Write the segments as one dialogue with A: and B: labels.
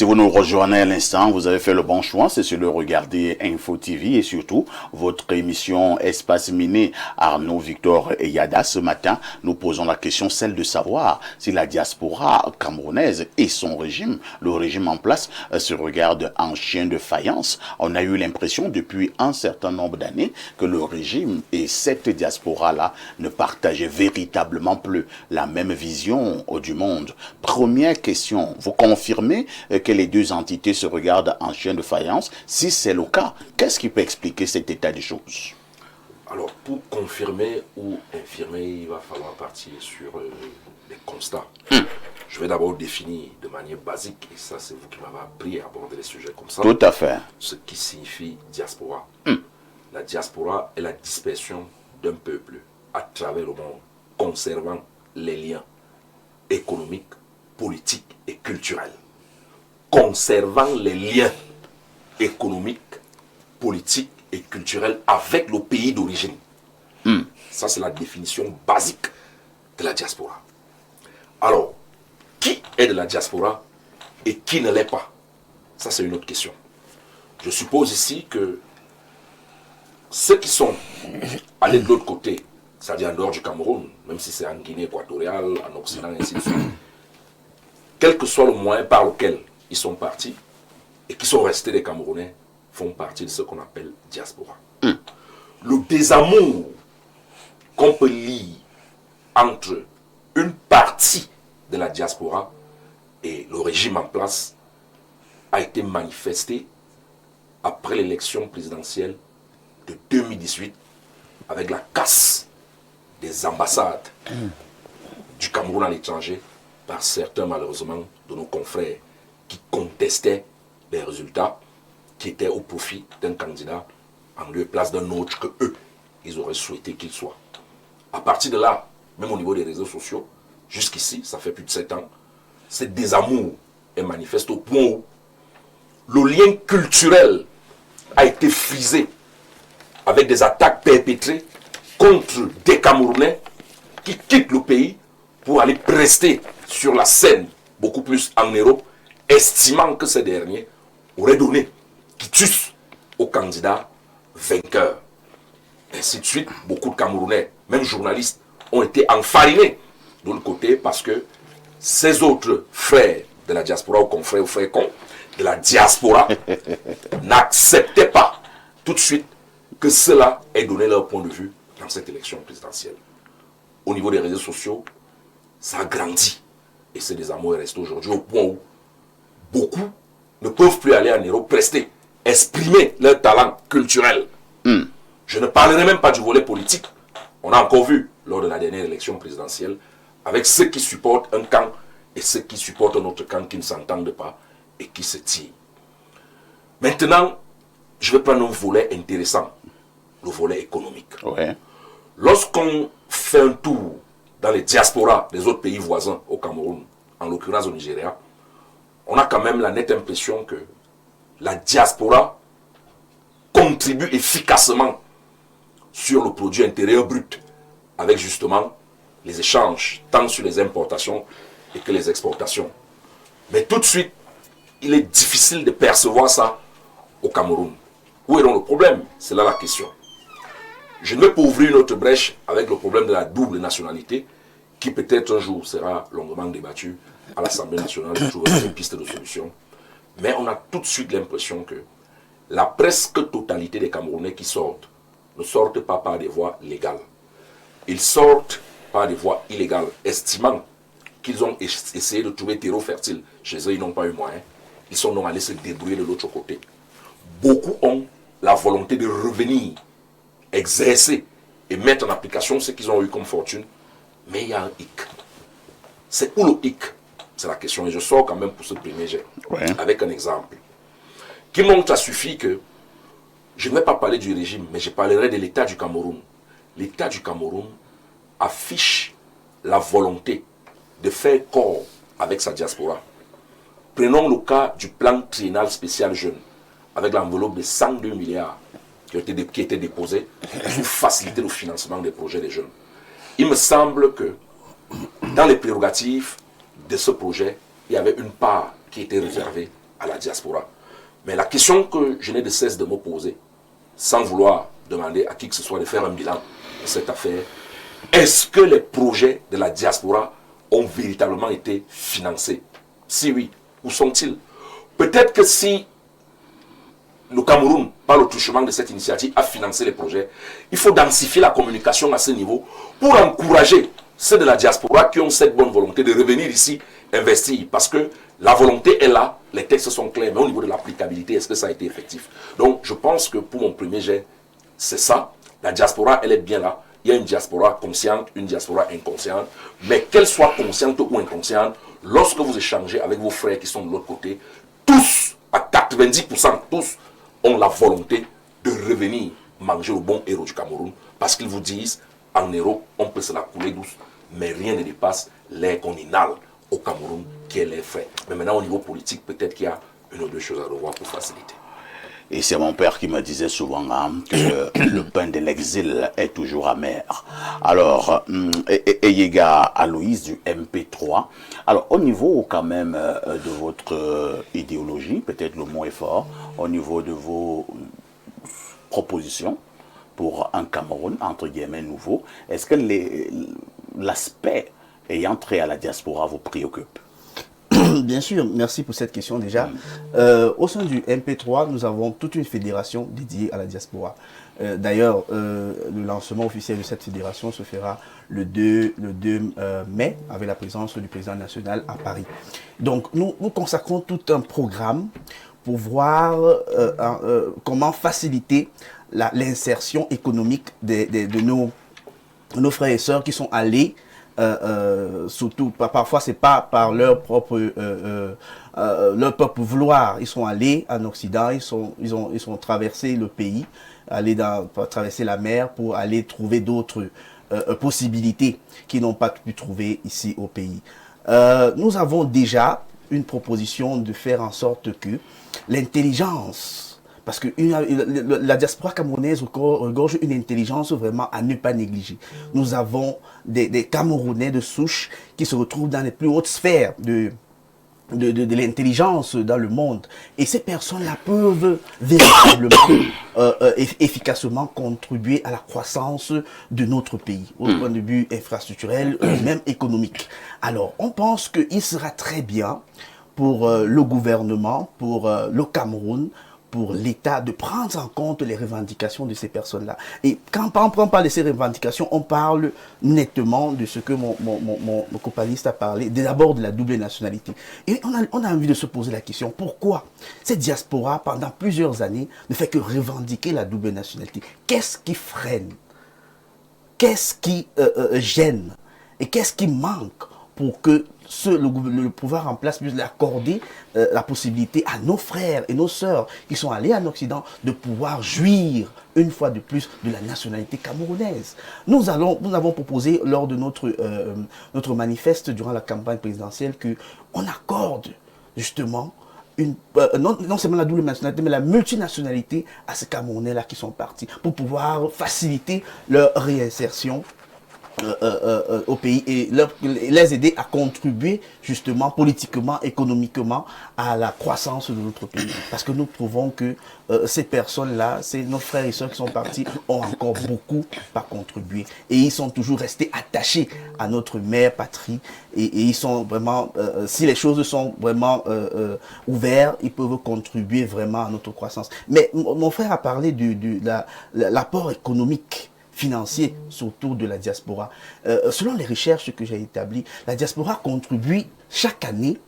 A: Si vous nous rejoignez à l'instant, vous avez fait le bon choix, c'est sur le Regarder Info TV et surtout votre émission Espace Miné. Arnaud, Victor et Yada, ce matin, nous posons la question, celle de savoir si la diaspora camerounaise et son régime, le régime en place, se regardent en chien de faïence. On a eu l'impression depuis un certain nombre d'années que le régime et cette diaspora-là ne partageaient véritablement plus la même vision du monde. Première question, vous confirmez que les deux entités se regardent en chien de faïence? Si c'est le cas, qu'est-ce qui peut expliquer cet état des choses?
B: Alors, pour confirmer ou infirmer, il va falloir partir sur les constats. Je vais d'abord définir de manière basique, et ça c'est vous qui m'avez appris à aborder les sujets comme ça.
A: Tout à fait.
B: Ce qui signifie diaspora. La diaspora est la dispersion d'un peuple à travers le monde, conservant les liens économiques, politiques et culturels. Conservant les liens économiques, politiques et culturels avec le pays d'origine. Ça, c'est la définition basique de la diaspora. Alors, qui est de la diaspora et qui ne l'est pas? Ça, c'est une autre question. Je suppose ici que ceux qui sont allés de l'autre côté, c'est-à-dire en dehors du Cameroun, même si c'est en Guinée équatoriale, en Occident, et ainsi de suite, quel que soit le moyen par lequel ils sont partis et qui sont restés des Camerounais, font partie de ce qu'on appelle diaspora. Le désamour qu'on peut lire entre une partie de la diaspora et le régime en place a été manifesté après l'élection présidentielle de 2018 avec la casse des ambassades du Cameroun à l'étranger par certains, malheureusement, de nos confrères qui contestaient les résultats qui étaient au profit d'un candidat en lieu et place d'un autre que eux, ils auraient souhaité qu'il soit. À partir de là, même au niveau des réseaux sociaux, jusqu'ici, ça fait plus de 7 ans, ce désamour est manifeste au point où le lien culturel a été frisé avec des attaques perpétrées contre des Camerounais qui quittent le pays pour aller prester sur la scène beaucoup plus en Europe, estimant que ces derniers auraient donné quitus au candidat vainqueur. Ainsi de suite, beaucoup de Camerounais, même journalistes, ont été enfarinés de l'autre côté parce que ces autres frères de la diaspora, ou confrères ou frères cons, de la diaspora, n'acceptaient pas tout de suite que cela ait donné leur point de vue dans cette élection présidentielle. Au niveau des réseaux sociaux, ça a grandi. Et ce désamour est resté aujourd'hui au point où beaucoup ne peuvent plus aller en Europe prester, exprimer leur talent culturel. Je ne parlerai même pas du volet politique. On a encore vu lors de la dernière élection présidentielle avec ceux qui supportent un camp et ceux qui supportent un autre camp qui ne s'entendent pas et qui se tirent. Maintenant, je vais prendre un volet intéressant, le volet économique.
A: Ouais.
B: Lorsqu'on fait un tour dans les diasporas des autres pays voisins au Cameroun, en l'occurrence au Nigeria, on a quand même la nette impression que la diaspora contribue efficacement sur le produit intérieur brut, avec justement les échanges, tant sur les importations et que les exportations. Mais tout de suite, il est difficile de percevoir ça au Cameroun. Où est donc le problème? C'est là la question. Je ne vais pas ouvrir une autre brèche avec le problème de la double nationalité, qui peut-être un jour sera longuement débattu à l'Assemblée nationale pour trouver des pistes de solution. Mais on a tout de suite l'impression que la presque totalité des Camerounais qui sortent ne sortent pas par des voies légales. Ils sortent par des voies illégales, estimant qu'ils ont essayé de trouver terreau fertile. Chez eux, ils n'ont pas eu moyen. Ils sont donc allés se débrouiller de l'autre côté. Beaucoup ont la volonté de revenir, exercer et mettre en application ce qu'ils ont eu comme fortune. Mais il y a un hic. C'est où le hic? C'est la question. Et je sors quand même pour ce premier jet.
A: Ouais.
B: Avec un exemple qui montre à suffit que je ne vais pas parler du régime, mais je parlerai de l'État du Cameroun. L'État du Cameroun affiche la volonté de faire corps avec sa diaspora. Prenons le cas du plan triennal spécial jeune, avec l'enveloppe de 102 milliards qui était déposée pour faciliter le financement des projets des jeunes. Il me semble que dans les prérogatives de ce projet, il y avait une part qui était réservée à la diaspora. Mais la question que je n'ai de cesse de me poser, sans vouloir demander à qui que ce soit de faire un bilan de cette affaire, est-ce que les projets de la diaspora ont véritablement été financés? Si oui, où sont-ils? Peut-être que si le Cameroun, par le touchement de cette initiative, a financé les projets, il faut densifier la communication à ce niveau pour encourager ceux de la diaspora qui ont cette bonne volonté de revenir ici investir. Parce que la volonté est là, les textes sont clairs, mais au niveau de l'applicabilité, est-ce que ça a été effectif? Donc, je pense que pour mon premier jet, c'est ça. La diaspora, elle est bien là. Il y a une diaspora consciente, une diaspora inconsciente. Mais qu'elle soit consciente ou inconsciente, lorsque vous échangez avec vos frères qui sont de l'autre côté, tous, à 90%, tous, ont la volonté de revenir manger le bon héros du Cameroun. Parce qu'ils vous disent, en héros, on peut se la couler douce, mais rien ne dépasse l'air qu'on inhale au Cameroun, qui est l'air frais. Mais maintenant, au niveau politique, peut-être qu'il y a une ou deux choses à revoir pour faciliter.
A: Et c'est mon père qui me disait souvent que le pain de l'exil est toujours amer. Alors, Eyega Aloïse du MP3. Alors, au niveau quand même de votre idéologie, peut-être le mot est fort, au niveau de vos propositions pour un Cameroun, entre guillemets, nouveau, est-ce que l'aspect ayant trait à la diaspora vous préoccupe?
C: Bien sûr, merci pour cette question déjà. Au sein du MP3, nous avons toute une fédération dédiée à la diaspora. D'ailleurs, le lancement officiel de cette fédération se fera le 2 mai avec la présence du président national à Paris. Donc, nous consacrons tout un programme pour voir comment faciliter l'insertion économique de nos frères et sœurs qui sont allés surtout parfois c'est pas par leur propre vouloir. Ils sont allés en Occident, ils ont traversé le pays, traverser la mer pour aller trouver d'autres possibilités qu'ils n'ont pas pu trouver ici au pays. Nous avons déjà une proposition de faire en sorte que l'intelligence, parce que la diaspora camerounaise regorge une intelligence vraiment à ne pas négliger. Nous avons des Camerounais de souche qui se retrouvent dans les plus hautes sphères de l'intelligence dans le monde. Et ces personnes-là peuvent véritablement, efficacement contribuer à la croissance de notre pays, au point de vue infrastructurel, même économique. Alors, on pense qu'il sera très bien pour le gouvernement, pour le Cameroun, pour l'État de prendre en compte les revendications de ces personnes-là. Et quand on parle de ces revendications, on parle nettement de ce que mon copaliste a parlé, d'abord de la double nationalité. Et on a envie de se poser la question, pourquoi cette diaspora, pendant plusieurs années, ne fait que revendiquer la double nationalité? Qu'est-ce qui freine? Qu'est-ce qui gêne? Et qu'est-ce qui manque pour que le pouvoir en place puisse accorder la possibilité à nos frères et nos sœurs qui sont allés en Occident de pouvoir jouir une fois de plus de la nationalité camerounaise. Nous avons proposé lors de notre manifeste durant la campagne présidentielle qu'on accorde justement non seulement la double nationalité, mais la multinationalité à ces Camerounais-là qui sont partis pour pouvoir faciliter leur réinsertion au pays et les aider à contribuer justement politiquement, économiquement à la croissance de notre pays. Parce que nous trouvons que ces personnes-là, nos frères et sœurs qui sont partis, ont encore beaucoup à contribuer. Et ils sont toujours restés attachés à notre mère patrie. Et ils sont vraiment, si les choses sont vraiment ouvertes, ils peuvent contribuer vraiment à notre croissance. Mais mon frère a parlé de l'apport économique, financier, surtout de la diaspora. Selon les recherches que j'ai établies, la diaspora contribue chaque année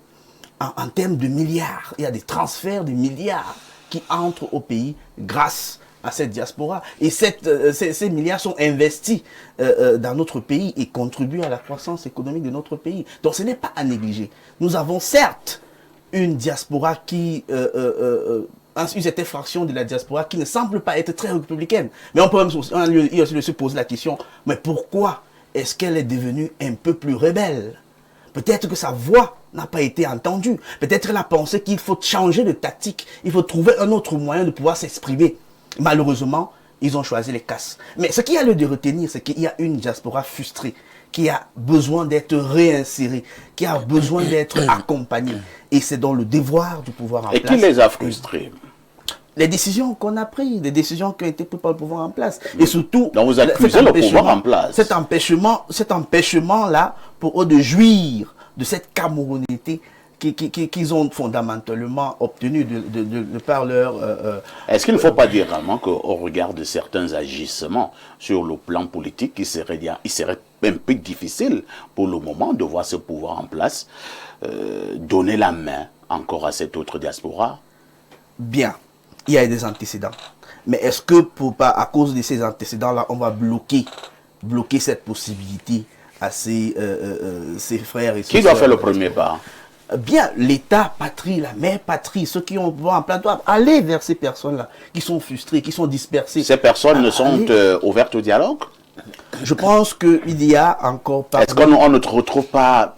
C: en termes de milliards. Il y a des transferts de milliards qui entrent au pays grâce à cette diaspora. Et ces milliards sont investis dans notre pays et contribuent à la croissance économique de notre pays. Donc ce n'est pas à négliger. Nous avons certes une diaspora qui... une certaine fraction de la diaspora qui ne semble pas être très républicaine. Mais on peut même se poser la question, mais pourquoi est-ce qu'elle est devenue un peu plus rebelle? Peut-être que sa voix n'a pas été entendue. Peut-être qu'elle a pensé qu'il faut changer de tactique. Il faut trouver un autre moyen de pouvoir s'exprimer. Malheureusement, ils ont choisi les casses. Mais ce qu'il y a lieu de retenir, c'est qu'il y a une diaspora frustrée qui a besoin d'être réinséré, qui a besoin d'être accompagné. Et c'est dans le devoir du pouvoir en place.
A: Et qui les a frustrés?
C: Les décisions qu'on a prises, les décisions qui ont été prises par le pouvoir en place. Et surtout,
A: donc vous accusez le pouvoir en place.
C: Cet empêchement-là, pour eux de jouir de cette camerounité qu'ils ont fondamentalement obtenue de par leur...
A: Est-ce qu'il ne faut pas dire vraiment qu'au regard de certains agissements sur le plan politique, il serait un peu difficile pour le moment de voir ce pouvoir en place donner la main encore à cette autre diaspora?
C: Bien, il y a des antécédents. Mais est-ce que à cause de ces antécédents-là, on va bloquer cette possibilité à ses frères et ses
A: Qui doit faire le premier pas?
C: Bien, l'État, patrie, la mère patrie, ceux qui ont en plein doivent aller vers ces personnes-là, qui sont frustrées, qui sont dispersées.
A: Ces personnes ne sont ouvertes au dialogue?
C: Je pense qu'il y a encore...
A: Est-ce qu'on ne retrouve pas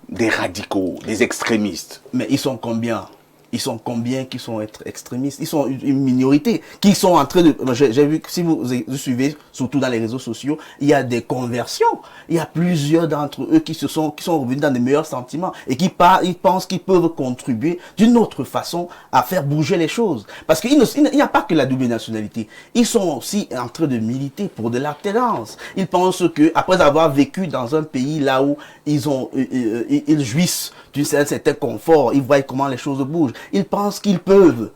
A: des radicaux, des extrémistes?
C: Mais ils sont combien? Ils sont combien qui sont extrémistes? Ils sont une minorité qui sont en train de... J'ai vu que si vous suivez, surtout dans les réseaux sociaux, il y a des conversions. Il y a plusieurs d'entre eux qui sont revenus dans des meilleurs sentiments et ils pensent qu'ils peuvent contribuer d'une autre façon à faire bouger les choses. Parce qu'il n'y a pas que la double nationalité. Ils sont aussi en train de militer pour de l'alternance. Ils pensent que après avoir vécu dans un pays là où ils jouissent d'un certain confort, ils voient comment les choses bougent. Ils pensent qu'ils peuvent,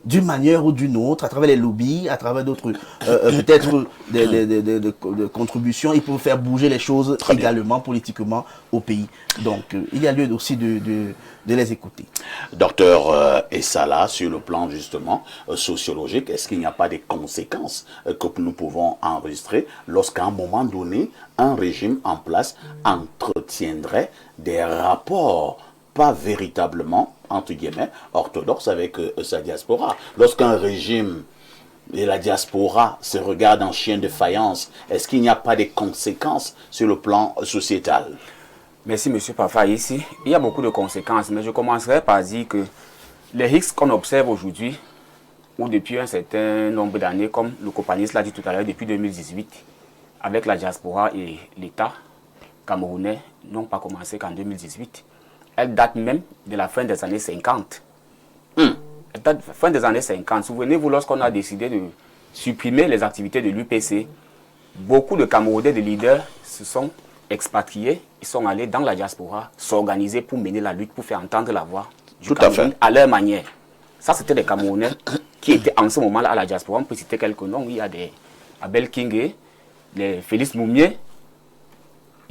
C: d'une manière ou d'une autre, à travers les lobbies, à travers d'autres, peut-être des contributions, ils peuvent faire bouger les choses également, politiquement, au pays. Donc, il y a lieu aussi de les écouter.
A: Docteur Essala, sur le plan justement sociologique, est-ce qu'il n'y a pas des conséquences que nous pouvons enregistrer lorsqu'à un moment donné, un régime en place entretiendrait des rapports pas véritablement, entre guillemets, orthodoxe avec sa diaspora? Lorsqu'un régime et la diaspora se regardent en chien de faïence, est-ce qu'il n'y a pas des conséquences sur le plan sociétal?
D: Merci, M. Pafa. Ici, il y a beaucoup de conséquences, mais je commencerai par dire que les risques qu'on observe aujourd'hui, ou depuis un certain nombre d'années, comme le copaniste l'a dit tout à l'heure, depuis 2018, avec la diaspora et l'État camerounais, n'ont pas commencé qu'en 2018. Elle date même de la fin des années 50. Elle date de la fin des années 50. Souvenez-vous, lorsqu'on a décidé de supprimer les activités de l'UPC, beaucoup de Camerounais, de leaders, se sont expatriés. Ils sont allés dans la diaspora s'organiser pour mener la lutte, pour faire entendre la voix du Cameroun à leur manière. Ça, c'était des Camerounais qui étaient en ce moment-là à la diaspora. On peut citer quelques noms. Il y a des Abel Kingé, les Félix Moumier.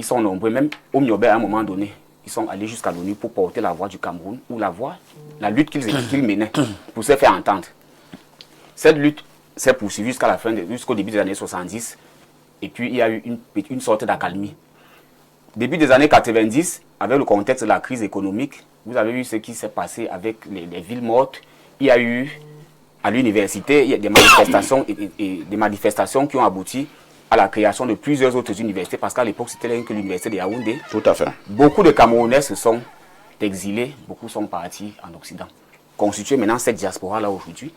D: Ils sont nombreux, même au Miobe à un moment donné. Ils sont allés jusqu'à l'ONU pour porter la voix du Cameroun, ou la lutte qu'ils menaient, pour se faire entendre. Cette lutte s'est poursuivie jusqu'au début des années 70, et puis il y a eu une sorte d'accalmie. Début des années 90, avec le contexte de la crise économique, vous avez vu ce qui s'est passé avec les villes mortes. Il y a eu, à l'université, des manifestations et des manifestations qui ont abouti à la création de plusieurs autres universités, parce qu'à l'époque, c'était rien que l'université de Yaoundé.
A: Tout à fait.
D: Beaucoup de Camerounais se sont exilés, beaucoup sont partis en Occident. Constituer maintenant cette diaspora-là aujourd'hui,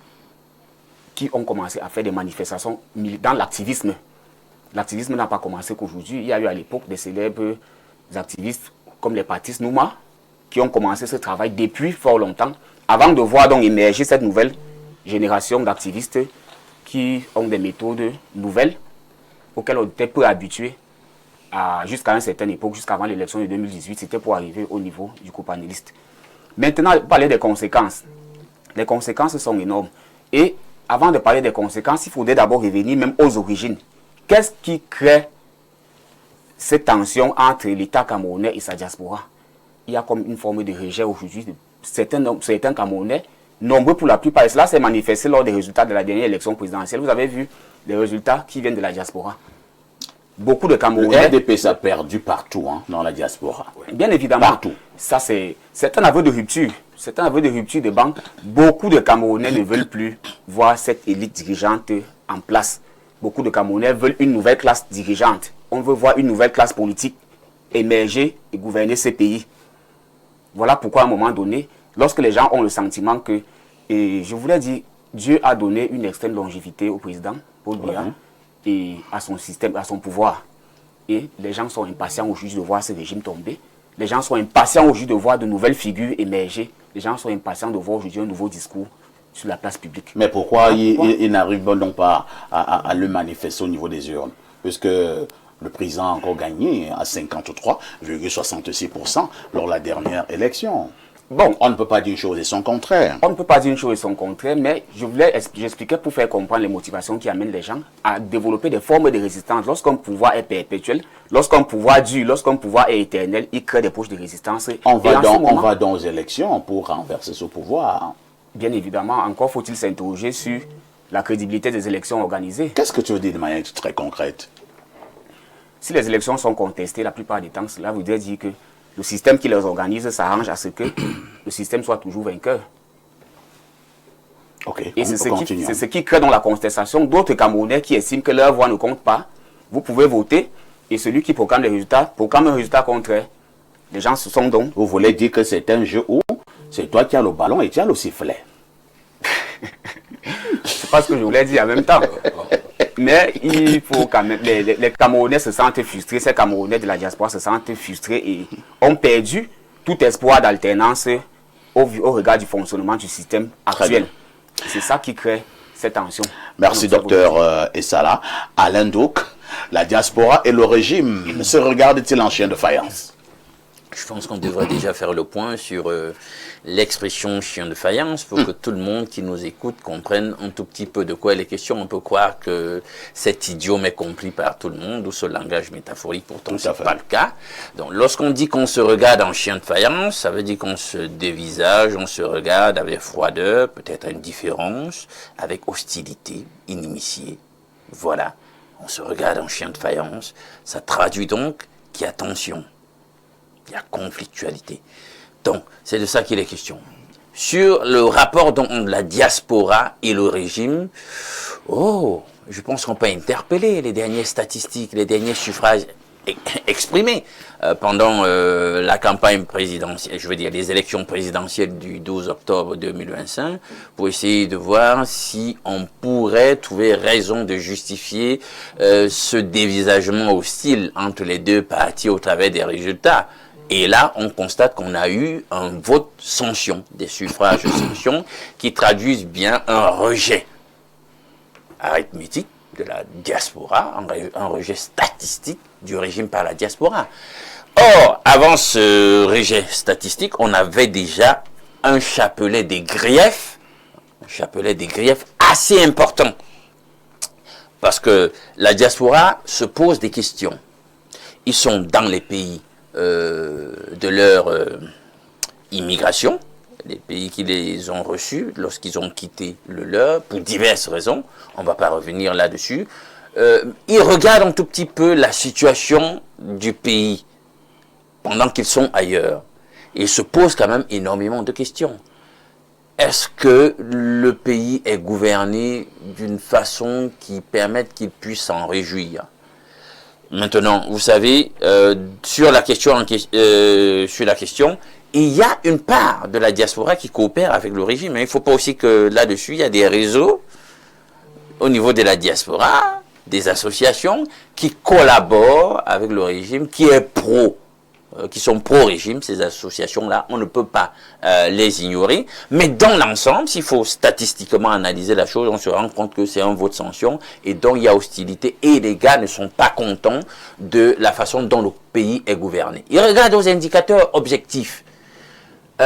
D: qui ont commencé à faire des manifestations dans l'activisme. L'activisme n'a pas commencé qu'aujourd'hui. Il y a eu à l'époque des célèbres activistes comme les Patis Nouma, qui ont commencé ce travail depuis fort longtemps, avant de voir donc émerger cette nouvelle génération d'activistes qui ont des méthodes nouvelles, auxquelles on était peu habitué jusqu'à une certaine époque, jusqu'avant l'élection de 2018, c'était pour arriver au niveau du copanéliste. Maintenant, parler des conséquences. Les conséquences sont énormes. Et avant de parler des conséquences, il faudrait d'abord revenir même aux origines. Qu'est-ce qui crée cette tension entre l'État camerounais et sa diaspora? Il y a comme une forme de rejet aujourd'hui de certains Camerounais, nombreux pour la plupart. Et cela s'est manifesté lors des résultats de la dernière élection présidentielle. Vous avez vu les résultats qui viennent de la diaspora. Beaucoup de Camerounais...
A: Le RDP s'est perdu partout, hein, dans la diaspora.
D: Bien évidemment. Partout. Ça, c'est un aveu de rupture. C'est un aveu de rupture de banque. Beaucoup de Camerounais ne veulent plus voir cette élite dirigeante en place. Beaucoup de Camerounais veulent une nouvelle classe dirigeante. On veut voir une nouvelle classe politique émerger et gouverner ce pays. Voilà pourquoi à un moment donné, lorsque les gens ont le sentiment que, et je voulais dire, Dieu a donné une extrême longévité au président Paul Biya et à son système, à son pouvoir. Et les gens sont impatients aujourd'hui de voir ce régime tomber. Les gens sont impatients aujourd'hui de voir de nouvelles figures émerger. Les gens sont impatients de voir aujourd'hui un nouveau discours sur la place publique.
A: Mais pourquoi ils n'arrivent donc pas à le manifester au niveau des urnes? Puisque le président a encore gagné à 53,66% lors de la dernière élection. Bon, on ne peut pas dire une chose et son contraire.
D: On ne peut pas dire une chose et son contraire, mais j'expliquais pour faire comprendre les motivations qui amènent les gens à développer des formes de résistance. Lorsqu'un pouvoir est perpétuel, lorsqu'un pouvoir dure, lorsqu'un pouvoir est éternel, il crée des poches de résistance.
A: On va donc aux élections pour renverser ce pouvoir.
D: Bien évidemment, encore faut-il s'interroger sur la crédibilité des élections organisées.
A: Qu'est-ce que tu veux dire de manière très concrète?
D: Si les élections sont contestées, la plupart du temps, cela voudrait dire que le système qui les organise s'arrange à ce que le système soit toujours vainqueur.
A: Okay,
D: et c'est ce qui crée dans la contestation d'autres Camerounais qui estiment que leur voix ne compte pas. Vous pouvez voter et celui qui proclame un résultat contraire. Les gens se sont donc...
A: Vous voulez dire que c'est un jeu où c'est toi qui as le ballon et tu as le sifflet?
D: C'est pas ce que je voulais dire en même temps. Mais il faut quand même... Les Camerounais se sentent frustrés, ces Camerounais de la diaspora se sentent frustrés et ont perdu tout espoir d'alternance au regard du fonctionnement du système actuel. C'est ça qui crée cette tension.
A: Merci, docteur Essala. Alain Douk, la diaspora et le régime se regardent-ils en chien de faïence?
E: Je pense qu'on devrait déjà faire le point sur l'expression chien de faïence pour que tout le monde qui nous écoute comprenne un tout petit peu de quoi il est question. On peut croire que cet idiome est compris par tout le monde ou ce langage métaphorique, pourtant ce n'est pas le cas. Donc lorsqu'on dit qu'on se regarde en chien de faïence, ça veut dire qu'on se dévisage, on se regarde avec froideur, peut-être indifférence, avec hostilité, inimitié. Voilà, on se regarde en chien de faïence. Ça traduit donc qu'il y a tension. Il y a conflictualité. Donc, c'est de ça qu'il est question. Sur le rapport dans la diaspora et le régime, je pense qu'on peut interpeller les dernières statistiques, les derniers suffrages exprimés pendant la campagne présidentielle, je veux dire les élections présidentielles du 12 octobre 2025, pour essayer de voir si on pourrait trouver raison de justifier ce dévisagement hostile entre les deux partis au travers des résultats. Et là, on constate qu'on a eu un vote sanction, des suffrages sanction, qui traduisent bien un rejet arithmétique de la diaspora, un rejet statistique du régime par la diaspora. Or, avant ce rejet statistique, on avait déjà un chapelet des griefs assez important. Parce que la diaspora se pose des questions. Ils sont dans les pays de leur immigration, les pays qui les ont reçus lorsqu'ils ont quitté le leur, pour diverses raisons, on ne va pas revenir là-dessus. Ils regardent un tout petit peu la situation du pays pendant qu'ils sont ailleurs. Ils se posent quand même énormément de questions. Est-ce que le pays est gouverné d'une façon qui permette qu'ils puissent s'en réjouir? Maintenant, vous savez, sur la question, il y a une part de la diaspora qui coopère avec le régime. Il ne faut pas aussi que là-dessus, il y a des réseaux au niveau de la diaspora, des associations qui collaborent avec le régime, qui sont pro-régime, ces associations-là, on ne peut pas les ignorer. Mais dans l'ensemble, s'il faut statistiquement analyser la chose, on se rend compte que c'est un vote sanction et donc il y a hostilité et les gars ne sont pas contents de la façon dont le pays est gouverné. Ils regardent aux indicateurs objectifs.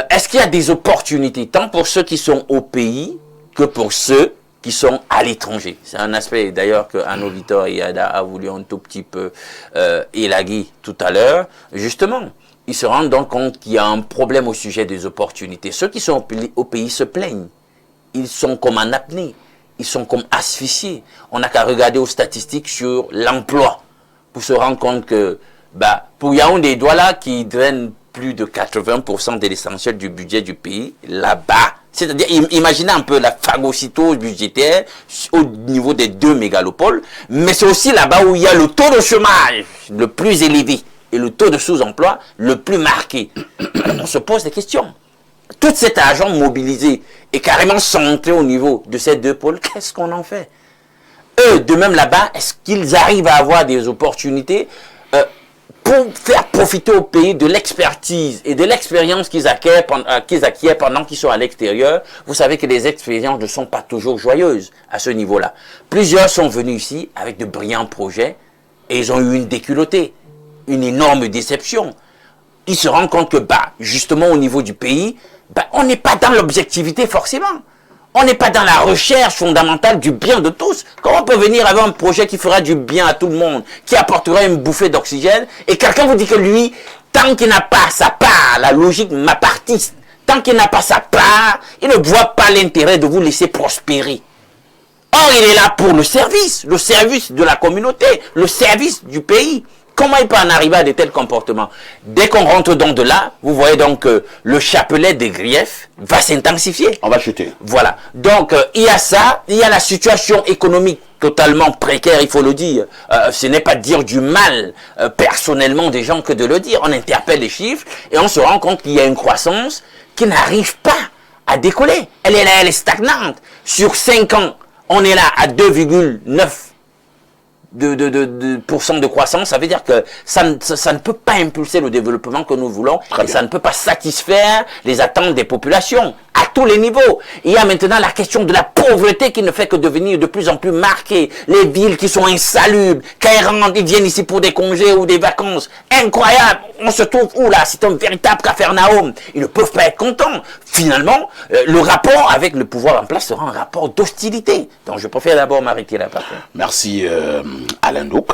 E: Est-ce qu'il y a des opportunités, tant pour ceux qui sont au pays que pour ceux qui sont à l'étranger? C'est un aspect d'ailleurs que Arnaud Victor Yada a voulu un tout petit peu élaguer tout à l'heure. Justement, ils se rendent donc compte qu'il y a un problème au sujet des opportunités. Ceux qui sont au pays se plaignent. Ils sont comme en apnée. Ils sont comme asphyxiés. On n'a qu'à regarder aux statistiques sur l'emploi pour se rendre compte que pour Yaoundé Douala qui draine plus de 80% de l'essentiel du budget du pays, là-bas, c'est-à-dire, imaginez un peu la phagocytose budgétaire au niveau des deux mégalopoles, mais c'est aussi là-bas où il y a le taux de chômage le plus élevé et le taux de sous-emploi le plus marqué. Alors, on se pose des questions. Tout cet argent mobilisé est carrément centré au niveau de ces deux pôles. Qu'est-ce qu'on en fait? Eux, de même là-bas, est-ce qu'ils arrivent à avoir des opportunités? pour faire profiter au pays de l'expertise et de l'expérience qu'ils acquièrent pendant qu'ils sont à l'extérieur. Vous savez que les expériences ne sont pas toujours joyeuses à ce niveau-là. Plusieurs sont venus ici avec de brillants projets et ils ont eu une déculottée, une énorme déception. Ils se rendent compte que, justement, au niveau du pays, on n'est pas dans l'objectivité forcément. On n'est pas dans la recherche fondamentale du bien de tous. Comment on peut venir avec un projet qui fera du bien à tout le monde, qui apportera une bouffée d'oxygène, et quelqu'un vous dit que lui, tant qu'il n'a pas sa part, la logique mapartiste, tant qu'il n'a pas sa part, il ne voit pas l'intérêt de vous laisser prospérer. Or, il est là pour le service de la communauté, le service du pays. Comment il peut en arriver à de tels comportements? Dès qu'on rentre donc de là, vous voyez donc que le chapelet des griefs va s'intensifier.
A: On va chuter.
E: Voilà. Donc, il y a ça, il y a la situation économique totalement précaire, il faut le dire. Ce n'est pas dire du mal personnellement des gens que de le dire. On interpelle les chiffres et on se rend compte qu'il y a une croissance qui n'arrive pas à décoller. Elle est là, elle est stagnante. Sur 5 ans, on est là à 2,9% de croissance. Ça veut dire que ça ne peut pas impulser le développement que nous voulons et ça ne peut pas satisfaire les attentes des populations à tous les niveaux. Il y a maintenant la question de la pauvreté qui ne fait que devenir de plus en plus marquée. Les villes qui sont insalubres, quand ils rentrent, ils viennent ici pour des congés ou des vacances. Incroyable. On se trouve où là? C'est un véritable capharnaüm. Ils ne peuvent pas être contents. Finalement, le rapport avec le pouvoir en place sera un rapport d'hostilité. Donc je préfère d'abord m'arrêter là.
A: Merci Alain Douk.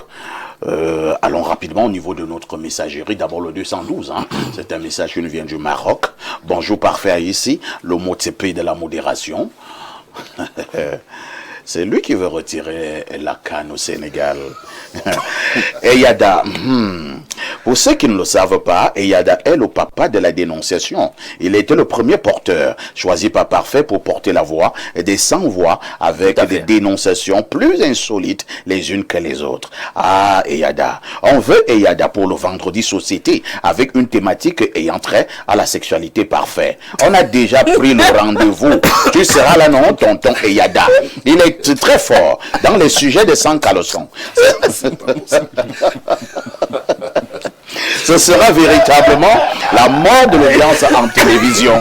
A: Allons rapidement au niveau de notre messagerie. D'abord le 212, hein. C'est un message qui nous vient du Maroc. Bonjour parfait ici, le mot TP de la modération. C'est lui qui veut retirer la canne au Sénégal. Eyada, pour ceux qui ne le savent pas, Eyada est le papa de la dénonciation. Il était le premier porteur, choisi par Parfait pour porter la voix des 100 voix avec des dénonciations plus insolites les unes que les autres. Ah, Eyada. On veut Eyada pour le vendredi société avec une thématique ayant trait à la sexualité parfaite. On a déjà pris le rendez-vous. Tu seras là, non, tonton Eyada. Il est très fort dans les sujets de sans caleçon. Ce sera véritablement la mort de l'audience en télévision.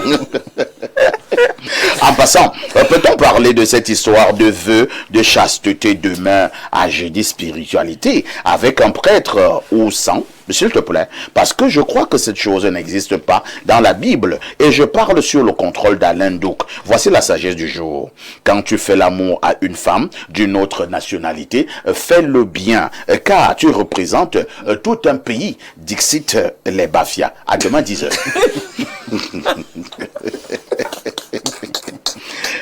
A: En passant, peut-on parler de cette histoire de vœux, de chasteté demain à jeudi spiritualité avec un prêtre ou sans, s'il te plaît, parce que je crois que cette chose n'existe pas dans la Bible et je parle sur le contrôle d'Alain Douk. Voici la sagesse du jour. Quand tu fais l'amour à une femme d'une autre nationalité, fais-le bien, car tu représentes tout un pays. Dixit les Bafia. À demain 10h.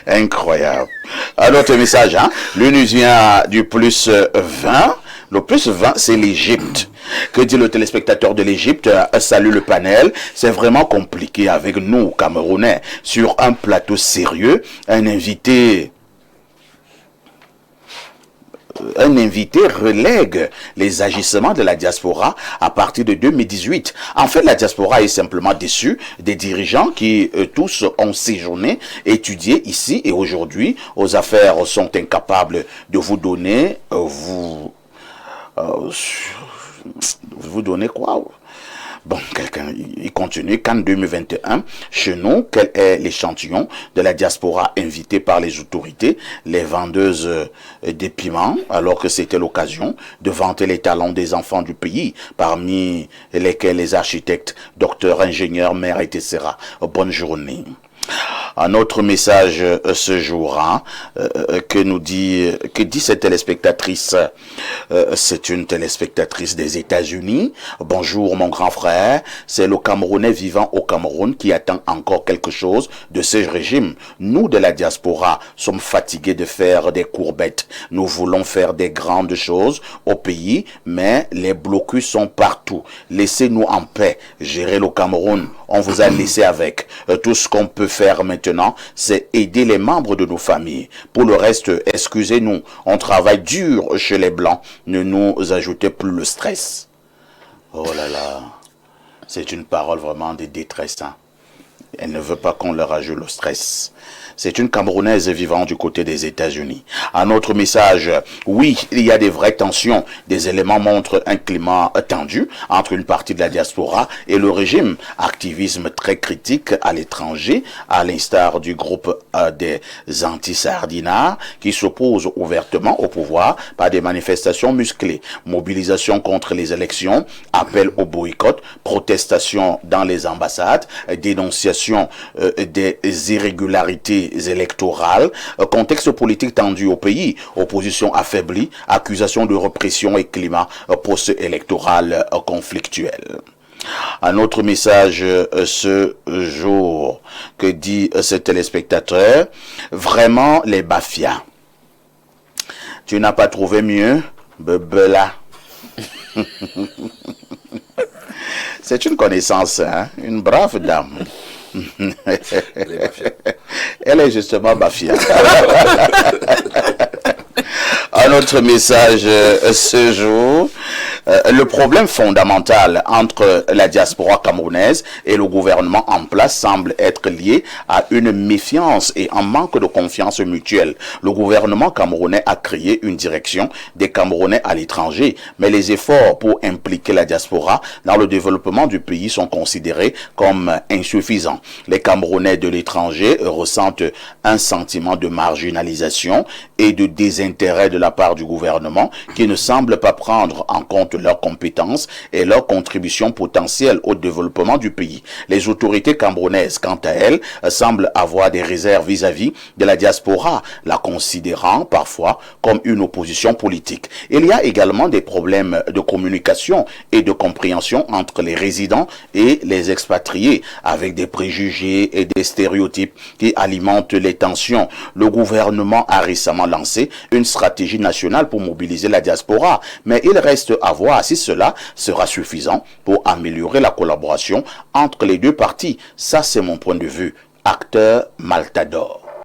A: Incroyable. Un autre message, hein? L'une vient du plus 20. Le plus 20, c'est l'Égypte. Que dit le téléspectateur de l'Égypte? Salut le panel. C'est vraiment compliqué avec nous, Camerounais. Sur un plateau sérieux, un invité relègue les agissements de la diaspora à partir de 2018. En fait, la diaspora est simplement déçue des dirigeants qui tous ont séjourné, étudié ici et aujourd'hui aux affaires sont incapables de vous donner, vous donnez quoi? Bon, quelqu'un, il continue. Qu'en 2021, chez nous, quel est l'échantillon de la diaspora invitée par les autorités, les vendeuses des piments, alors que c'était l'occasion de vanter les talents des enfants du pays, parmi lesquels les architectes, docteurs, ingénieurs, maires, etc. Bonne journée. Un autre message ce jour, hein, que dit cette téléspectatrice? C'est une téléspectatrice des États-Unis. Bonjour mon grand frère, c'est le Camerounais vivant au Cameroun qui attend encore quelque chose de ce régime. Nous de la diaspora sommes fatigués de faire des courbettes. Nous voulons faire des grandes choses au pays, mais les blocus sont partout. Laissez-nous en paix, gérer le Cameroun. On vous a laissé avec. Tout ce qu'on peut faire maintenant, c'est aider les membres de nos familles. Pour le reste, excusez-nous, on travaille dur chez les Blancs. Ne nous ajoutez plus le stress. Oh là là, c'est une parole vraiment de détresse. Hein. Elle ne veut pas qu'on leur ajoute le stress. C'est une Camerounaise vivant du côté des États-Unis. Un autre message, oui, il y a des vraies tensions. Des éléments montrent un climat tendu entre une partie de la diaspora et le régime. Activisme très critique à l'étranger, à l'instar du groupe des anti-sardinards qui s'opposent ouvertement au pouvoir par des manifestations musclées. Mobilisation contre les élections, appel au boycott, protestation dans les ambassades, dénonciation des irrégularités électorales, contexte politique tendu au pays, opposition affaiblie, accusation de répression et climat post-électoral conflictuel. Un autre message ce jour, que dit ce téléspectateur, vraiment les bafias. Tu n'as pas trouvé mieux, bebela. C'est une connaissance, hein? Une brave dame. Elle est justement bafia. Un autre message ce jour, le problème fondamental entre la diaspora camerounaise et le gouvernement en place semble être lié à une méfiance et un manque de confiance mutuelle. Le gouvernement camerounais a créé une direction des Camerounais à l'étranger, mais les efforts pour impliquer la diaspora dans le développement du pays sont considérés comme insuffisants. Les Camerounais de l'étranger ressentent un sentiment de marginalisation et de désintérêt de la part du gouvernement qui ne semble pas prendre en compte leurs compétences et leurs contributions potentielles au développement du pays. Les autorités camerounaises, quant à elles, semblent avoir des réserves vis-à-vis de la diaspora, la considérant parfois comme une opposition politique. Il y a également des problèmes de communication et de compréhension entre les résidents et les expatriés, avec des préjugés et des stéréotypes qui alimentent les tensions. Le gouvernement a récemment lancé une stratégie nationale pour mobiliser la diaspora, mais il reste à voir si cela sera suffisant pour améliorer la collaboration entre les deux parties. Ça, c'est mon point de vue. Acteur Maltador.